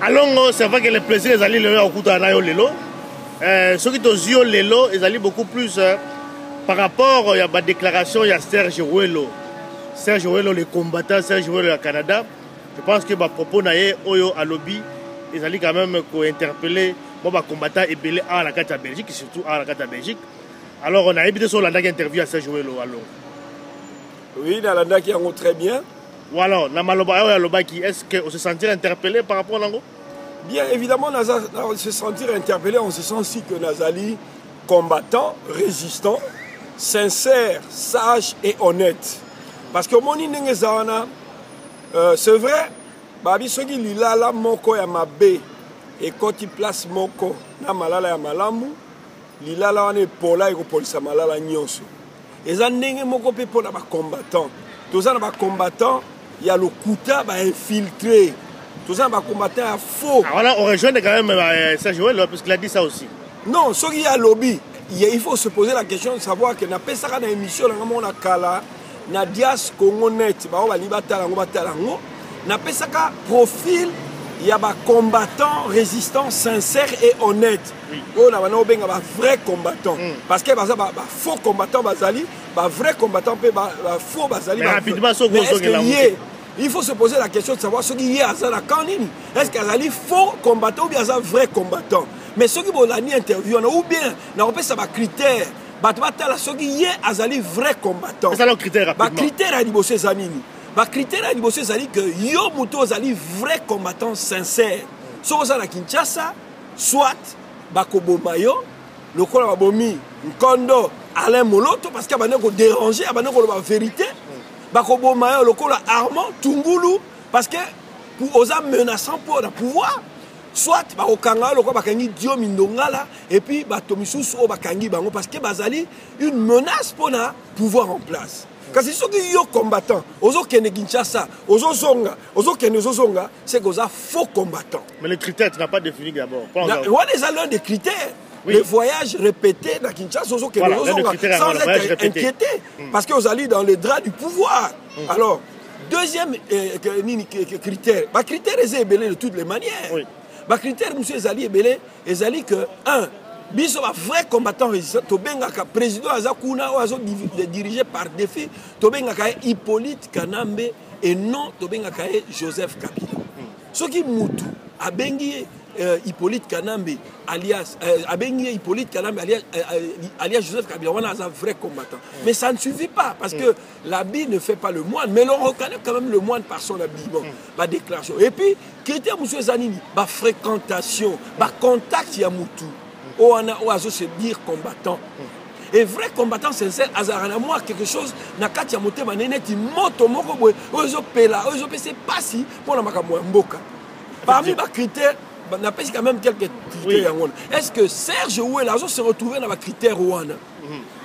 Alors, c'est vrai que les plaisirs, ils allaient le au coup d'anayo lelo. Ceux qui ont eu lelo, ils allaient beaucoup plus par rapport à la déclaration, il y a Serge Rouello. Serge Rouello, le combattant, Serge Rouello au Canada. Je pense que ma propos naïe, Oyo à lobby, ils allaient quand même interpeller les combattants et belé à la carte Belgique, surtout à la carte Belgique. Alors, on a évité sur l'interview à Serge Rouello. Oui, dans la qui est très bien. Ou alors, est-ce qu'on se sentirait interpellé par rapport à l'ango? Bien évidemment, on se sentir interpellé, on se sent aussi que Nazali, combattant, résistant, sincère, sage et honnête. Parce que mon inengezana, c'est vrai, babi soki lilala moko ya mabe et quand il place moko na malala ya malamu, lilala wane pola et polisa malala nyonso. Et ça ndenge moko pe pona ba combattant. Tous ça ba combattant, il y a le kuta ba infiltré. Tous ça ba combattant à faux. Voilà, on rejoint quand même Serge Rouello parce qu'il a dit ça aussi. Non, ce qui a lobby, il faut se poser la question de savoir que na pesa kana émission na mona kala na dias Congo net ba ba libata ngo batalango na pesa ka profil il y a des combattants résistants sincères et honnêtes. On a un vrai combattant. Parce que les faux combattants, les vrais combattants, les faux combattants. Il faut se poser la question de savoir ce qui est à la canine. Est-ce qu'il y a des faux combattants ou bien des vrais combattants? Mais ceux qui ont interview, ou bien, on a un critère. Ceux qui sont des vrais combattants. C'est ça le critère rapidement. Critère à niveau ces amis. Le critère à c'est que yo muto zali vrai combattant sincère. So ça na Kinshasa, soit bakobo mayo, le kola babomi Nkondo Alain Moloto parce qu'il va déranger, il va la vérité. Bakobo mayo le kola Armand Tungulu parce que pour osa menaçant pour le pouvoir. Soit bakokanga le kola bakangi Dio Mindongala et puis batomisusu o bakangi bango parce que bazali une menace pour le pouvoir en place. Parce que ceux qui sont combattants, ozo kene Kinshasa, ozo zonga, c'est que sont faux combattants. Mais les critères, tu n'as pas défini d'abord. On a l'un des critères. Oui. Les voyages répétés dans Kinshasa, ozo kene zonga, sans être inquiété. Parce que vous allez dans le drap du pouvoir. Alors, deuxième critère, le critère est ébélé de toutes les manières. Le critère, monsieur Ezali ébélé, Ezali que, un, biso un vrai combattant résistant, Tobengaka président Azakuna dirigé par défi, Tobengaka Hippolyte Kanambe et non Tobengaka Joseph Kabila. Ce qui moutou abengi Hippolyte Kanambe alias alias Joseph Kabila, on a un vrai combattant. Mais ça ne suffit pas parce que l'habit ne fait pas le moine, mais l'on reconnaît quand même le moine par son habillement, la déclaration. Et puis critère monsieur Zanini, la fréquentation, le contact ya moutou. On a se dire combattant. Et vrai combattant sincère, azarana moi quelque chose, na kati ya motema neneti moto moko boy, ozo pela, ozo c'est pas si pour la makambo mboka. Parmi les critères, on a quand même quelques critères. Est-ce que Serge Rouello se retrouver dans les critères ouana?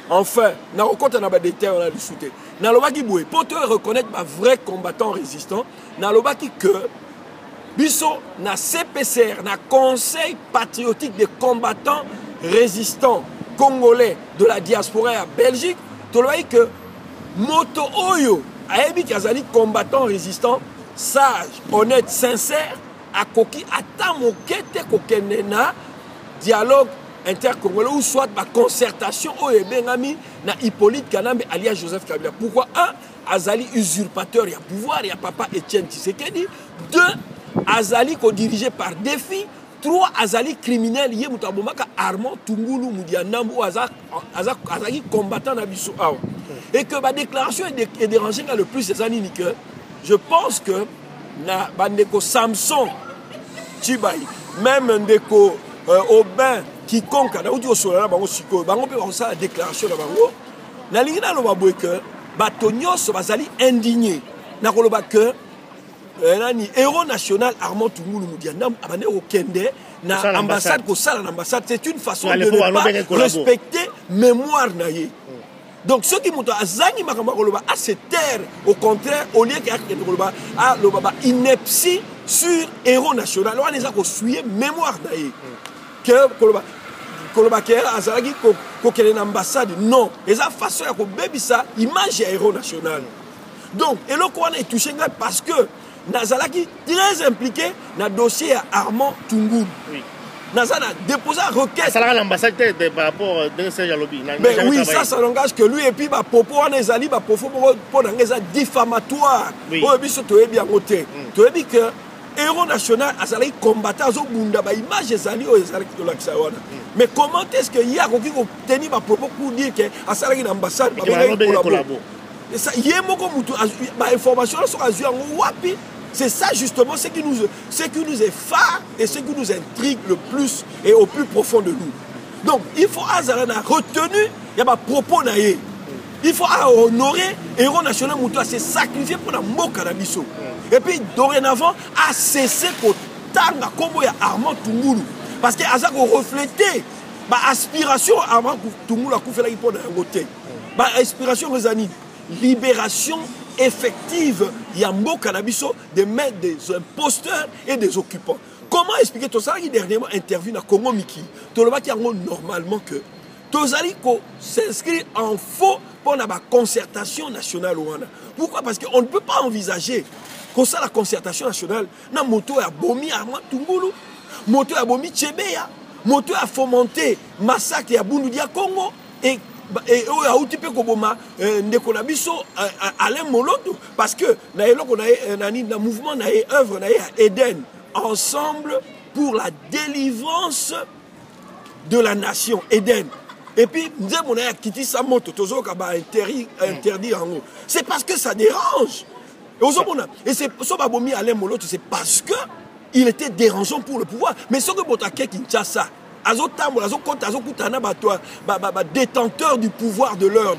Enfin, na rencontre na ba détail on a discuté. Na lobaki boy, pour te reconnaître un vrai combattant résistant, na lobaki que biso na CPCR, na Conseil patriotique des combattants résistants congolais de la diaspora à Belgique, tu vois que moto oyo ayebi kazali combattant résistant sage, honnête, sincère, akoki ata mokete kokende na dialogue intercongolais ou soit la concertation oyo ebengami na Hippolyte Kanambe alias Joseph Kabila. Pourquoi? Un, azali usurpateur, il y a pouvoir, il y a papa Etienne Tshisekedi. Deux, azali co-dirigé par défi. Trois, azali criminel, yé mutabomaka Armand Tungulu Moudianambo azali combattant na biso. Et que ma déclaration est dérangée le plus ces années que je pense que na bandeko Samson Chibai, même ndeko Aubin quiconque na uti osola bango siko bango pe ça la déclaration na bango na lingina lo babwe que bato nyonso bazali indigné na koloba que nani héros national Armand Tungulu Moudianam abane okende na ambassade ko sala na ambassade, c'est une façon de ne pas respecter mémoire na ye. Donc ceux qui montent à Zangi Makamakoloba à se taire, au contraire, au lieu qu'il y a à l'obaba ineptie sur héros national, on les a construit mémoire na ye. Que Koloba Kera Azaragi ko kele ambassade non, les a façon ya ko bebisa image ya héros national. Donc et le quoi est touché parce que nazalaki très impliqué dans le dossier à Armand Tungulu. Oui. Nazala déposé une requête. Ça l'ambassade par rapport à Serge Alobi. Mais oui, ça n'engage que lui. Et puis, Popo, on est allé, pour diffamatoire. Oui. On a vu bien côté. Tu as vu que héros national, Azali combattant, Zobunda, image Azali, mais comment est-ce qu'il y a quelqu'un qui a tenu ma propos pour dire que Azali l'ambassade, il y a une information sur Azali, c'est ça justement ce qui nous effare et ce qui nous intrigue le plus et au plus profond de nous. Donc il faut Azalana retenu, il y a des propos naïe. Il faut honorer héros national Moutou à se sacrifier pour la mort cannabis. Et puis dorénavant à cesser pour tanga comme il y a Armand Tungulu parce que Azak refléter l'aspiration Armand Tungulu a fait la pour la côté. Aspiration Rezani, libération effective Yambo Cannabiso de mettre des imposteurs et des occupants. Comment expliquer tout ça? Il dernièrement intervenu dans Congo Miki. Tout le monde qui a normalement que Tozali s'inscrit en faux pour la concertation nationale. Pourquoi? Parce qu'on ne peut pas envisager que ça la concertation nationale. Na moto a bomi Armand Tungulu, moto a bomi Tchebeya, moto a fomenté massacre à Bundudia Congo et ndeko biso Alain Moloto parce que na mouvement na œuvre na Eden ensemble pour la délivrance de la nation Eden et puis nous avons quitté sa moto tozo ka ba interdit en haut c'est parce que ça dérange et c'est so ba bomi Alain Moloto c'est parce que il était dérangeant pour le pouvoir mais ce que Botake Kinshasa détenteur du pouvoir de l'heure.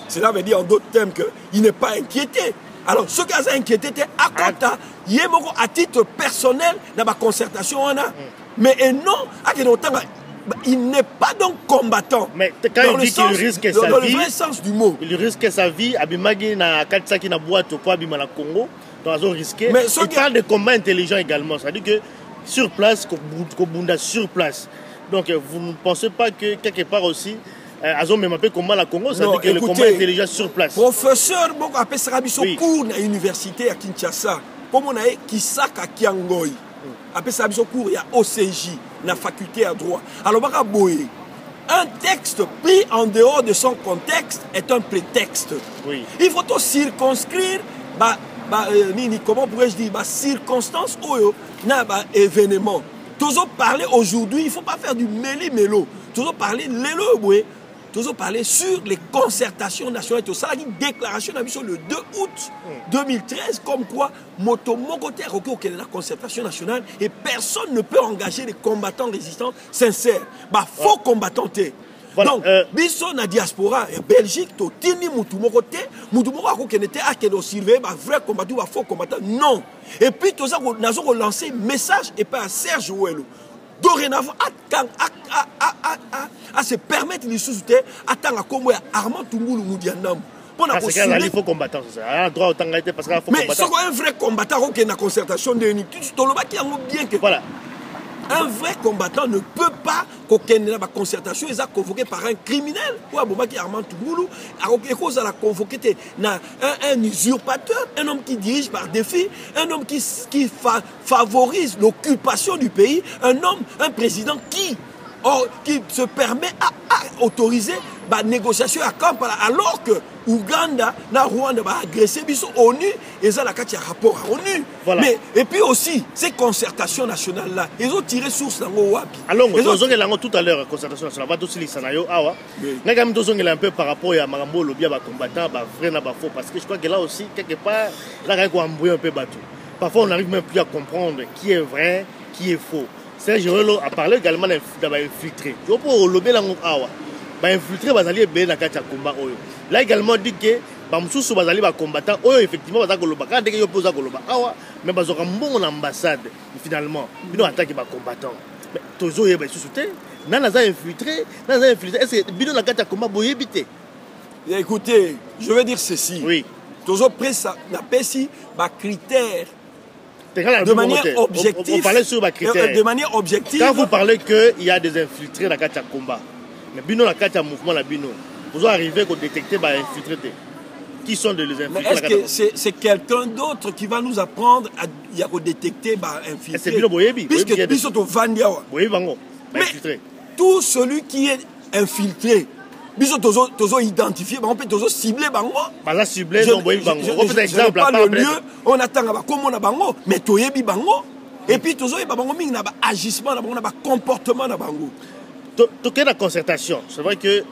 Cela veut dire en d'autres termes qu'il n'est pas inquiété. Alors, ce qui a inquiété, à titre personnel, dans la concertation, mais non, il n'est pas donc combattant. Mais quand il dit qu'il risque sa vie, dans le vrai sens du mot. Il risque sa vie, Abimagi na Katsaki na boîte pour Abimana Congo, dans un risqué. Il parle de combat intelligent également. C'est-à-dire que sur place, Kobunda sur place. Donc vous ne pensez pas que quelque part aussi, Azon même appelé comment la Congo, ça veut dire que le combat intelligent sur place. Professeur, beaucoup appelle ça cours à l'université à Kinshasa, comme on a Kisaka Kiangoy, appelle ça cours il y a OCJ, la faculté à droit. Alors un texte pris en dehors de son contexte est un prétexte. Oui. Il faut tout circonscrire, comment pourrais-je dire, circonstance ou événement. Toujours parler aujourd'hui, il ne faut pas faire du méli-mélo. Toujours parler toujours parler sur les concertations nationales. Tout ça, une déclaration le 2 août 2013, comme quoi Motomokote a reconnu la concertation nationale et personne ne peut engager les combattants résistants sincères. Faux combattants. Voilà. Donc, biso na diaspora Belgique, to tini mutumoko qui était à que surveiller vrai combattant, faux combattant. Non. Et puis tout ça, nous avons lancé un message et pas à Serge Ouello. Dorénavant, à se permettre de soutenir, attendre comme Armand Tungulu Moudianam. Parce qu'il y a un faux combattant, ça. Droit autant été parce qu'il y a un faux combattant. Mais c'est un vrai combattant qui est dans la concertation de l'unité. Tout le monde qui a bien que. Voilà. Un vrai combattant ne peut pas qu'aucune concertation est convoqué par un criminel. Ou Armand Tungulu, à la convoqué un usurpateur, un homme qui dirige par défi, un homme qui favorise l'occupation du pays, un président qui se permet à autoriser la négociation à Kampala alors que Ouganda, Rwanda va agresser ONU et ça la rapport à ONU. Voilà. Mais et puis aussi ces concertations nationales là, ils ont tiré source dans Wapi. Alors nous tout à l'heure concertation nationale va tous les sanayo awa. N'a quand même un peu par rapport à Marambo le bien combattant vrai na faux parce que je crois que là aussi quelque part là quand on embrouille un peu bateau. Parfois on n'arrive même plus à comprendre qui est vrai, qui est faux. Serge Ouello a parlé également d'avoir infiltré. Je pour le bien awa. Infiltré bazali be na kati ya combat oyo. Là également dit que bamususu bazali ba combattant oyo effectivement bazali koloba quand dès que yo posa koloba awa mais bazoka mbongo na ambassade finalement bino attaque ba combattant. Mais tozo yeba susute nana za infiltré est-ce que bino na kati ya combat boyebité. Écoutez, je veux dire ceci. Oui. Tozo pressa na pesi ba critère de manière objective. On parlait sur ba critère. De manière objective. Quand vous parlez que il y a des infiltrés dans la kati ya combat. Mais bino la carte à mouvement la bino vous arrivez à détecter bah infiltré qui sont de les Mais infiltrer. est-ce que c'est quelqu'un d'autre qui va nous apprendre à détecter infiltrer? C'est bien Boyebi. Puisque Biso to Vandiawa. Boyebi bango. Mais tout celui qui est infiltré, Biso tozo identifié, on peut tozo cibler bango. Bah ciblé donc Boyebi bango. On peut exemple pas le lieu, on attend comme on a bango, mais toyebi bango. Et puis tozo y bango ming na ba agissement na bango na ba comportement na bango. Toquer la concertation. C'est vrai que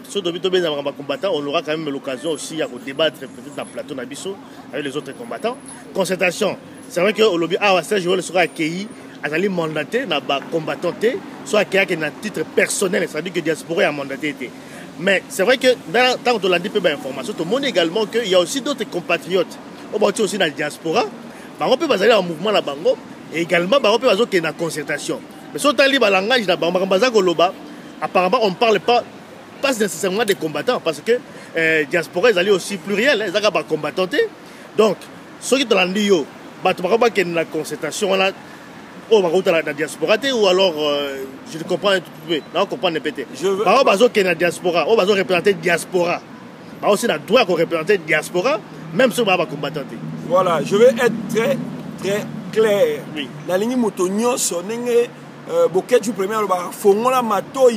sur le combattant, on aura quand même l'occasion aussi de débattre peut-être dans le plateau Nabiso avec les autres combattants. Concertation. C'est vrai que au lobby Serge Joël sera accueilli à aller mandater dans le combattant, soit accueilli à titre personnel, c'est-à-dire que diaspora a mandaté. Mais c'est vrai que tant que on a dit peu d'informations, tout le monde également qu'il y a aussi d'autres compatriotes. On va aussi dans la diaspora. On peut aller en mouvement là bango et également on peut aller dans la concertation. Mais si on a le langage là-bas, apparemment on ne parle pas nécessairement des combattants parce que diaspora est aussi pluriel, ils sont combattants. Donc, ceux qui sont dans l'Andio, il y a une concertation là, la diaspora ou alors je comprends un peu, non, on comprend ne péter. Par exemple, il y a une diaspora, on va représenter diaspora. Aussi, on a droit de représenter diaspora, même si on va combattre. Voilà, je vais être très très clair. Oui. La ligne motonio sonenge Boket du premier, font la matoi.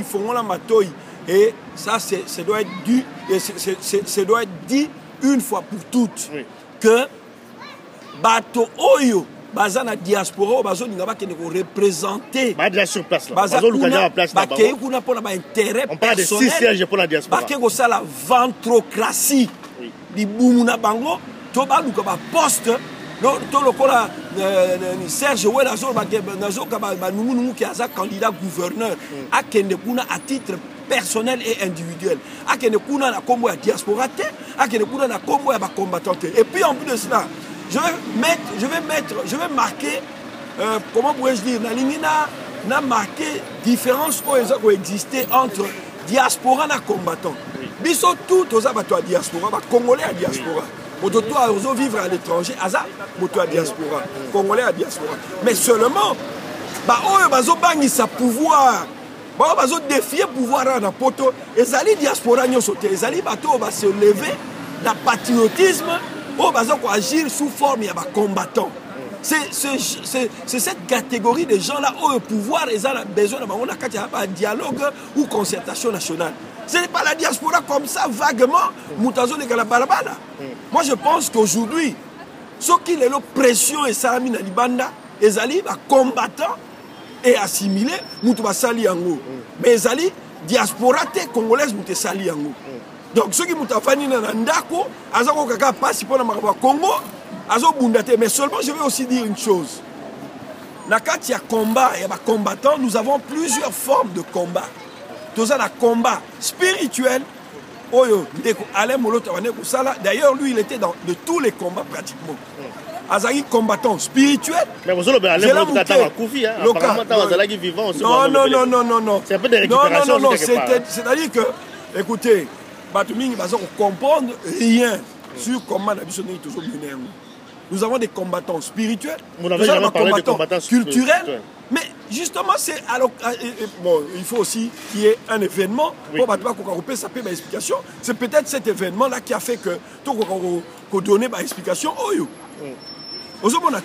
Et ça, ça doit être dû, et ça doit être dit une fois pour toutes. Oui. Que Bato Oyo, Baza na diaspora, Bazo Ningaba qui est représenté. Baza sur place là. Bazo Lukanya en place là. On parle de 6 sièges pour la diaspora. Parce que ça la ventrocratie. Di Boumuna Bango, Toba Lukaba poste. Tolokola Serge Joël qui est candidat gouverneur à Kendekuna à titre personnel et individuel. À Kendekuna na combo à diaspora, à Kendekuna na combo à combattant. Et puis en plus de cela, je vais marquer comment pourrais-je dire, na marqué différence qui existait entre diaspora et combattant. Biso tout aux abattoirs diaspora, congolais à diaspora. Moto vivre à l'étranger, Aza, moto à diaspora, congolais à diaspora. Mais seulement, bazo bangi sa pouvoir, bazo défier pouvoir na poto, ezali diaspora nyosote, ezali bato va se lever, na patriotisme, bazo ko agir sous forme ya ba combattant. C'est cette catégorie de gens là au pouvoir, ils ont besoin d'un dialogue ou concertation nationale. Ce n'est pas la diaspora comme ça, vaguement, Moutazo de Galabalabala. Moi, je pense qu'aujourd'hui, ce qui est la pression et Salami Nalibanda, ils allaient combattants et assimilés, Moutouba Sali Yango. Mais ils allaient diaspora congolaise, Mouté Sali Yango. Donc, ceux qui Moutafani Nandako, Azako Kaka passe pour le Congo, Azo Bundate. Mais seulement, je vais aussi dire une chose. Quand il y a combat et combattant, nous avons plusieurs formes de combat. Tout ça, le combat spirituel. D'ailleurs, lui, il était dans de tous les combats pratiquement. Azali combattant spirituel. Mais vous avez non. C'est un peu de récupération. Non. C'est-à-dire que, écoutez, Batuming va comprendre rien sur comment la mission est toujours menée. Nous avons des combattants spirituels, nous avons des combattants culturels. Mais justement, c'est alors bon, il faut aussi qu'il y ait un événement pour que ça peut explication. C'est peut-être cet événement-là qui a fait que tout qu'on donne une explication.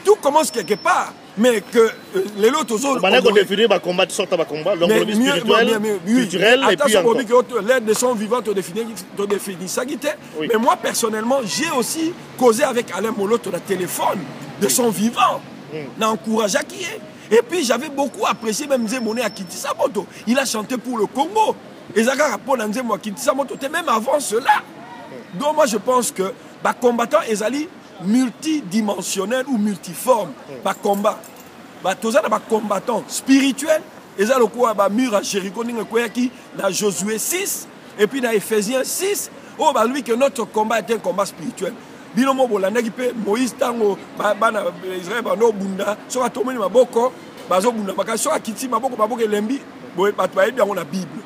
Tout commence quelque part, mais que les autres on va définir le combat, donc le spirituel, culturel et puis encore. L'aide de son vivant, tu définis ça. Mais moi, personnellement, j'ai aussi causé avec Alain Molo sur le téléphone de son vivant. N'a encouragé qui est. Et puis j'avais beaucoup apprécié même Nzemone à Kitisa Moto. Il a chanté pour le Congo. Et Zaka rapport à Nzemone à Kitisa Moto, même avant cela. Donc moi je pense que les combattants ils multidimensionnels ou multiformes. Les combat. Tous les combattants spirituels, ils ont le mur à Jéricho, dans Josué 6, et puis dans Ephésiens 6, lui que notre combat est un combat spirituel. Bilomo Bolandaki pe Moïse tango bana Israël bano bunda so atomeni maboko bazo bunda bakaso akiti maboko elembi boye batwaye bien la Bible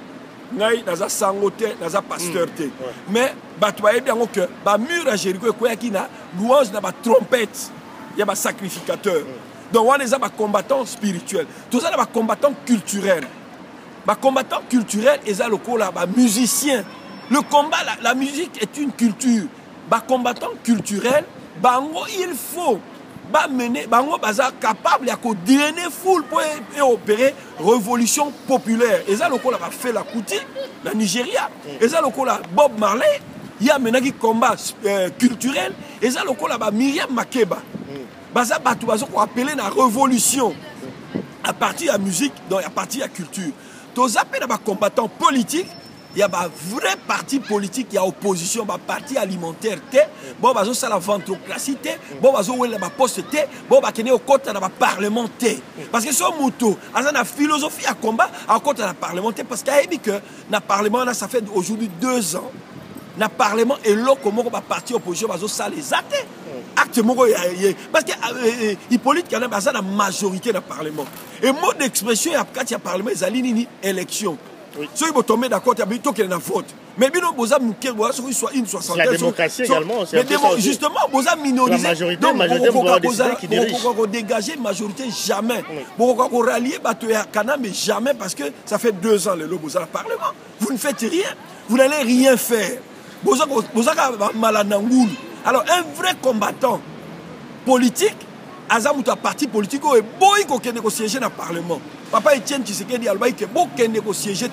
ngai naza sangote naza pasteur te mais batwaye bien que ba mur à Jéricho ko yakina louange na ba trompette ya ba sacrificateur donc on les a ba combattants spirituels tout ça ba combattants culturels et ça le ko là ba musiciens le combat la musique est une culture. combattants culturels, bango il faut mener, bango baza capable de drainer foule pour opérer révolution populaire. Et ça le coup là fait la Kuti, la Nigeria. Et ça le coup là Bob Marley, il y a maintenant qui combat culturel. Et ça le coup là Miriam Makeba. Baza batu bazo ko appeler la révolution à partir de la musique, donc à partir de la culture. Tous appels à combattants politiques. Il y a un vrai parti politique, il y a opposition, un parti alimentaire, bon, il y a la ventrocratie, bon, il y a la poste, bon, il y a le parlement. Parce que ce moto, il y a une philosophie à combat à côté de la parlementaire. Parce qu'il y a dit que le parlement, ça fait aujourd'hui 2 ans, le parlement est là comme un parti opposition, ça les athées. Parce que Hippolyte Kana a la majorité dans le parlement. Et mot d'expression, il y a le parlement, il y a une élection. Ceux qui vont tomber d'accord, il y a qu'il y a un vote. Mais bien, vous avez une soixantaine. La démocratie également. Mais justement, vous avez minorisé. La majorité, vous avez décidé qui dirige. Vous dégager une majorité, jamais. Vous rallier Kana, mais jamais, parce que ça fait 2 ans, vous avez le Parlement. Vous ne faites rien. Vous n'allez rien faire. Vous avez malanangoul. Alors, un vrai combattant politique, Azamuta parti politique, et boy qui siéger dans le Parlement. Papa Etienne Tshisekedi Albaï que beaucoup qui siéger,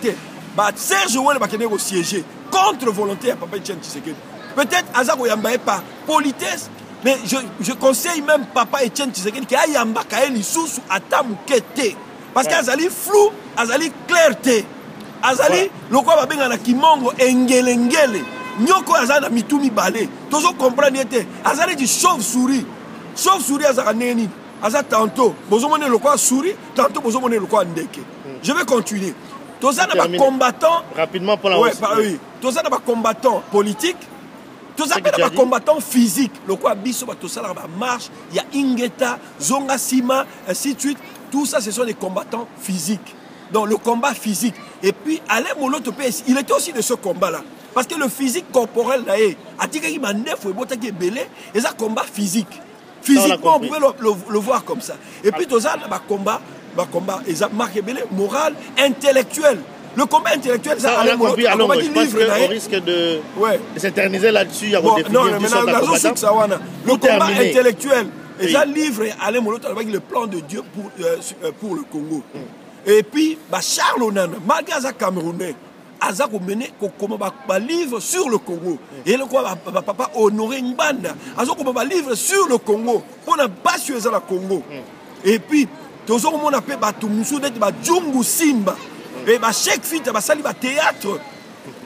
Serge Ouel qui siéger contre volonté à Papa Etienne Tshisekedi. Peut-être Azako Yambaye par politesse, mais je conseille même Papa Etienne Tshisekedi qui a Yamba Kaeli sous Atam Kete. Parce qu'Azali flou, Azali clarté. Azali, le quoi va bien à Kimongo, Engele. Nyoko Azana Mitumi Balé. Tous vous comprenez, Azali dit chauve-souris. Chauve-souris Azaka Neni. Aza tantôt, vous avez le quoi souris, tantôt vous avez le quoi ndeke. Je vais continuer. Tous ça n'a pas combattant. Rapidement pour la oui. Tous ça n'a pas combattant politique. Tous ça n'a pas combattant physique. Le quoi biso tout ça n'a pas marche. Il y a Ingeta, Zonga Sima, ainsi de suite. Tout ça, ce sont des combattants physiques. Donc le combat physique. Et puis Alain Moloto, il était aussi de ce combat-là. Parce que le physique corporel là est. Atika qui m'a neuf ou qui est belé, et ça combat physique. Physiquement, on pouvait le voir comme ça. Et puis, tout ça, combat, marque moral, intellectuel. Le combat intellectuel, ça, on a compris. Alors, je pense qu'on risque de s'éterniser là-dessus. Non, mais le combat intellectuel, et ça livre Alain Moloto avec le plan de Dieu pour le Congo. Et puis, Charles Onana, malgré ça, Camerounais, Azak mené un livre sur le Congo. Et le quoi papa Honoré Ngbanda. Azak un livre sur le Congo. Pour ne pas suivre le Congo. Et puis, tous les gens appellent Batumusu d'être Djungu Simba. Et chaque fille a sali théâtre.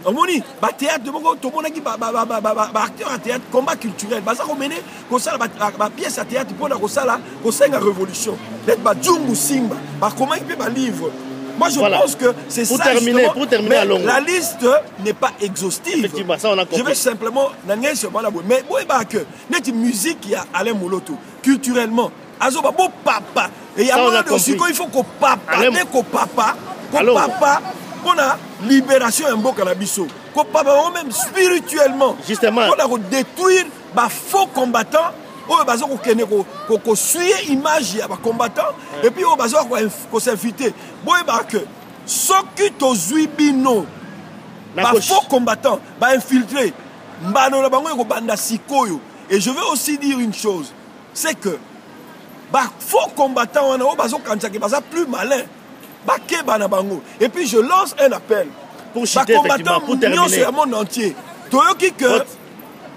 On dit théâtre, tout le monde a dit acteur à théâtre, combat culturel. Azak mené la pièce à théâtre pour la révolution. D'être Djungu Simba. Comment il peut livre? Moi, je pense que c'est ça. Pour terminer à Longo. La liste n'est pas exhaustive. Effectivement, ça, on a compris. Je vais simplement. Mais notre musique, il y a Alain Moloto. Culturellement, Azoba, bon papa. Et il y a un aussi il faut que papa, dès que papa, pour la libération un beau cannabiso. Que papa, même spirituellement, justement, pour détruire les faux combattants. On suit l'image des combattants et puis on s'invite. Ce qui est bino, les faux combattants, infiltrés, et je veux aussi dire une chose, c'est que les faux combattants sont plus malins. Et puis je lance un appel pour les combattants pour terminer le monde entier.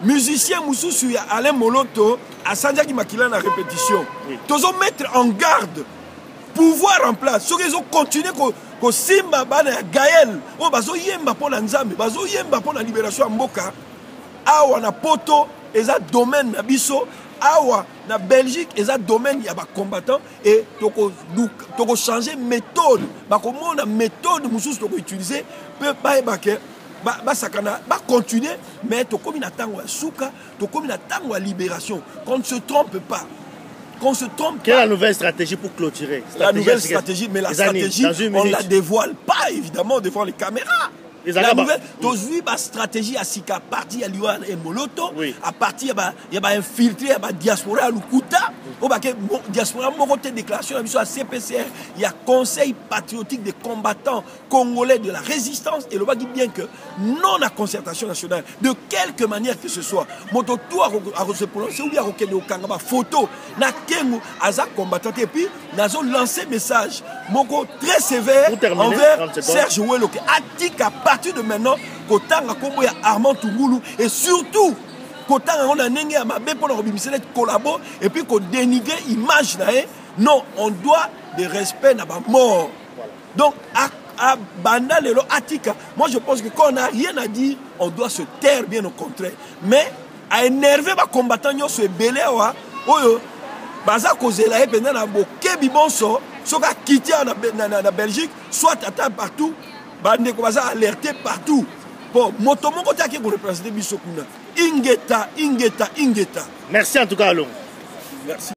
Musicien Moussou Alain Moloto à Sandiaki Makila la répétition. Tous ont mettre en garde, pouvoir en place. Ceux qui ont continué que Simba Bana Gaël, on va yemba pour la Nzambe, bazo yemba pour la libération Mboka. Awa na poto, eza domaine na biso. Awa na Belgique, eza domaine ya ba combattant et toko changer méthode. Ba comment na méthode Moussou toko utiliser peut pas ébaquer. Continuer, mais tu comme une tango à souka, tu comme une tango à libération. Qu'on ne se trompe pas. Quelle est la nouvelle stratégie pour clôturer? La nouvelle stratégie, mais la stratégie, on ne la dévoile pas évidemment devant les caméras. La nouvelle, aujourd'hui, la stratégie à Sika, parti à Liwan et Moloto, à partir, il y a infiltré, il y a diaspora à Lukuta, il y a diaspora, il y a déclaration à CPCR, il y a Conseil patriotique des combattants congolais de la résistance, et le dit bien que non à concertation nationale, de quelque manière que ce soit, Moto tout à se prononcer, ou bien à photo, na kengu, à combattant, et puis, nous avons lancé message, Moko très sévère envers Serge Ouelo, qui a dit qu'à partir de maintenant, Kotanga Kombo ya Armand Tougoulou, et surtout, Kotanga on a nengé à Mabé pour le collabo, et puis qu'on dénigre l'image, non, on doit des respects à la mort. Donc, à Banda Lelo Atika, moi je pense que quand on n'a rien à dire, on doit se taire, bien au contraire. Mais, à énerver les combattants, ils sont belés, baza kozela et pendant na bokebi bonso soka quitté en Belgique soit attend partout bande ko baza alerté partout bon moto moko taki ko représenter biso kuna ingeta. Merci en tout cas Alon. Merci.